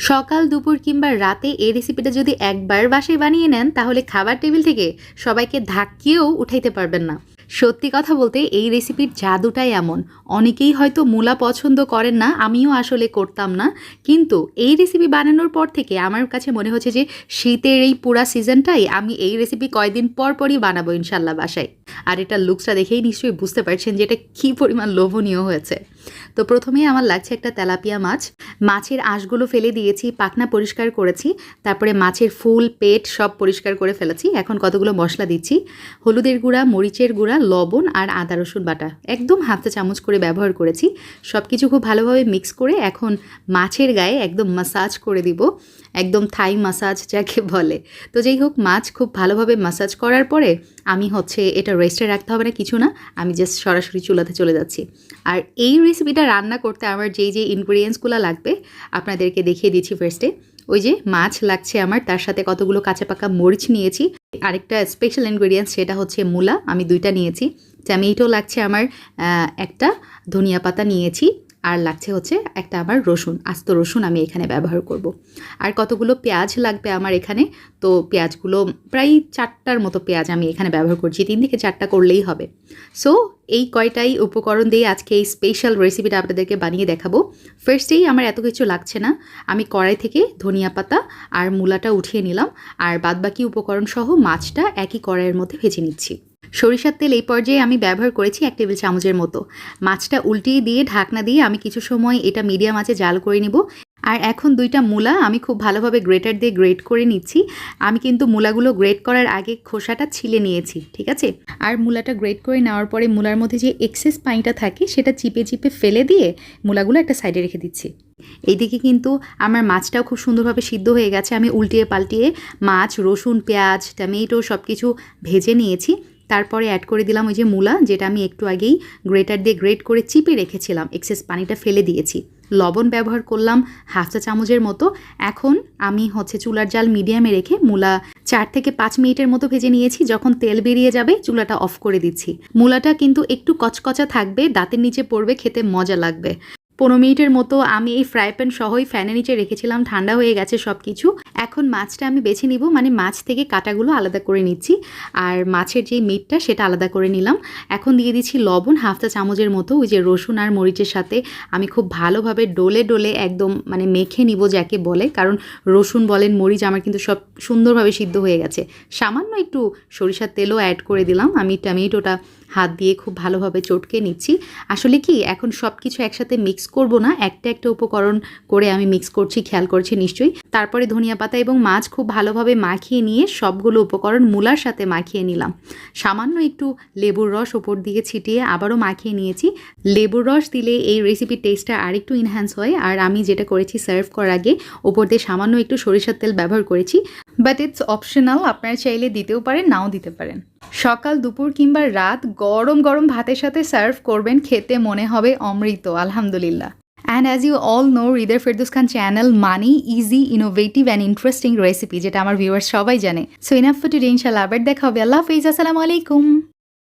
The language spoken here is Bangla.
সকাল দুপুর কিংবা রাতে এই রেসিপিটা যদি একবার বাসায় বানিয়ে নেন তাহলে খাবার টেবিল থেকে সবাইকে ধাক্কিয়েও উঠাইতে পারবেন না। সত্যি কথা বলতে এই রেসিপির জাদুটাই এমন। অনেকেই হয়তো মূলা পছন্দ করেন না, আমিও আসলে করতাম না, কিন্তু এই রেসিপি বানানোর পর থেকে আমার কাছে মনে হচ্ছে যে শীতের এই পুরা সিজনটাই আমি এই রেসিপি কয়েকদিন পর পরই বানাবো ইনশাল্লাহ বাসায়। আর এটার লুকসটা দেখেই নিশ্চয়ই বুঝতে পারছেন যে এটা কী পরিমাণ লোভনীয় হয়েছে। তো প্রথমেই আমার লাগছে একটা তেলাপিয়া মাছ। মাছের আঁশগুলো ফেলে দিয়েছি, পাখনা পরিষ্কার করেছি, তারপরে মাছের ফুল পেট সব পরিষ্কার করে ফেলেছি। এখন কতগুলো মশলা দিচ্ছি, হলুদের গুঁড়া, মরিচের গুঁড়া, লবণ আর আদা রসুন বাটা একদম হাফ চামচ করে ব্যবহার করেছি। সব কিছু খুব ভালোভাবে মিক্স করে এখন মাছের গায়ে একদম মাসাজ করে দিব, একদম থাই মাসাজ যাকে বলে। তো যাই হোক, মাছ খুব ভালোভাবে মাসাজ করার পরে আমি এটা রেস্টে রাখতে হবে না, কিছু না, আমি জাস্ট সরাসরি চুলাতে চলে যাচ্ছি। আর এই রেসিপিটা রান্না করতে আমার যেই ইনগ্রিডিয়েন্টসগুলো লাগবে আপনাদেরকে দেখিয়ে দিচ্ছি। ফার্স্টে ওই যে মাছ লাগছে আমার, তার সাথে কতগুলো কাঁচা পাকা মরিচ নিয়েছি। আরেকটা স্পেশাল ইনগ্রিডিয়েন্টস সেটা হচ্ছে মূলা, আমি 2টা নিয়েছি। টমেটো লাগছে আমার একটা, ধনিয়া পাতা নিয়েছি, আর লাগছে একটা আমার রসুন, আস্ত রসুন আমি এখানে ব্যবহার করব। আর কতগুলো পেঁয়াজ লাগবে আমার এখানে। তো পেঁয়াজগুলো প্রায় 4টার মতো পেঁয়াজ আমি এখানে ব্যবহার করছি, 3 থেকে 4টা করলেই হবে। সো এই কয়টাই উপকরণ দিয়ে আজকে এই স্পেশাল রেসিপিটা আপনাদেরকে বানিয়ে দেখাবো। ফার্স্টেই আমার এত কিছু লাগছে না, আমি কড়াই থেকে ধনিয়া পাতা আর মূলাটা উঠিয়ে নিলাম, আর বাদবাকি উপকরণ সহ মাছটা একই কড়াইয়ের মধ্যে ভেজে নিচ্ছি। সরিষার তেল এই পর্যায়ে আমি ব্যবহার করেছি 1 টেবিল চামচের মতো। মাছটা উল্টিয়ে দিয়ে ঢাকনা দিয়ে আমি কিছু সময় এটা মিডিয়াম আঁচে জাল করে নিব। আর এখন 2টা মূলা আমি খুব ভালোভাবে গ্রেটার দিয়ে গ্রেট করে নিচ্ছি। আমি কিন্তু মূলাগুলো গ্রেট করার আগে খোসাটা ছিলে নিয়েছি, ঠিক আছে। আর মূলাটা গ্রেট করে নেওয়ার পরে মূলার মধ্যে যে এক্সেস পানিটা থাকে সেটা চিপে চিপে ফেলে দিয়ে মূলাগুলো একটা সাইডে রেখে দিচ্ছি। এইদিকে কিন্তু আমার মাছটাও খুব সুন্দরভাবে সিদ্ধ হয়ে গেছে। আমি উল্টিয়ে পাল্টিয়ে মাছ, রসুন, পেঁয়াজ, টমেটো সব কিছু ভেজে নিয়েছি। তারপরে অ্যাড করে দিলাম ওই যে মূলা, যেটা আমি একটু আগেই গ্রেটার দিয়ে গ্রেট করে চিপে রেখেছিলাম, এক্সেস পানিটা ফেলে দিয়েছি। লবণ ব্যবহার করলাম হাফ চা চামচের মতো। এখন আমি চুলার জাল মিডিয়ামে রেখে মূলা 4 থেকে 5 মিনিটের মতো ভেজে নিয়েছি। যখন তেল বেরিয়ে যাবে চুলাটা অফ করে দিচ্ছি। মূলাটা কিন্তু একটু কচকচা থাকবে, দাঁতের নিচে পড়বে, খেতে মজা লাগবে। 15 মিনিটের মতো আমি এই ফ্রাই প্যান সহই ফ্যানের নিচে রেখেছিলাম, ঠান্ডা হয়ে গেছে সব কিছু। এখন মাছটা আমি বেছে নিব, মানে মাছ থেকে কাঁটাগুলো আলাদা করে নিচ্ছি, আর মাছের যে মিটটা সেটা আলাদা করে নিলাম। এখন দিয়ে দিচ্ছি লবণ হাফ চা চামচের মতো। ওই যে রসুন আর মরিচের সাথে আমি খুব ভালোভাবে ডলে ডলে একদম মেখে নিব যাকে বলে, কারণ রসুন বলেন মরিচ আমার কিন্তু সব সুন্দরভাবে সিদ্ধ হয়ে গেছে। সামান্য একটু সরিষার তেলও অ্যাড করে দিলাম। আমি টমেটোটা হাত দিয়ে খুব ভালোভাবে চটকে নিচ্ছি। আসলে কি এখন সব কিছু একসাথে মিক্স করব না, একটা একটা উপকরণ করে আমি মিক্স করছি, খেয়াল করছি নিশ্চয়ই। তারপরে ধনিয়া পাতা এবং মাছ খুব ভালোভাবে মাখিয়ে নিয়ে সবগুলো উপকরণ মূলার সাথে মাখিয়ে নিলাম। সামান্য একটু লেবুর রস ওপর দিয়ে ছিটিয়ে আবারও মাখিয়ে নিয়েছি। লেবুর রস দিলে এই রেসিপির টেস্টটা আরেকটু এনহ্যান্স হয়। আর আমি যেটা করেছি সার্ভ করার আগে ওপর দিয়ে সামান্য একটু সরিষার তেল ব্যবহার করেছি, বাট ইটস অপশনাল, আপনারা চাইলে দিতেও পারেন, নাও দিতে পারেন। সকাল দুপুর কিংবা রাত গরম গরম ভাতের সাথে সার্ভ করবেন, খেতে মনে হবে অমৃত, আলহামদুলিল্লাহ। And as you all know, Rider Firdaus Khan channel money, easy, innovative and interesting recipe, যেটা আমার ভিউয়ার্স সবাই জানে। So enough for today, ইনশাআল্লাহ আবার দেখা হবে। আল্লাহ হাফেজ, আসসালামু আলাইকুম।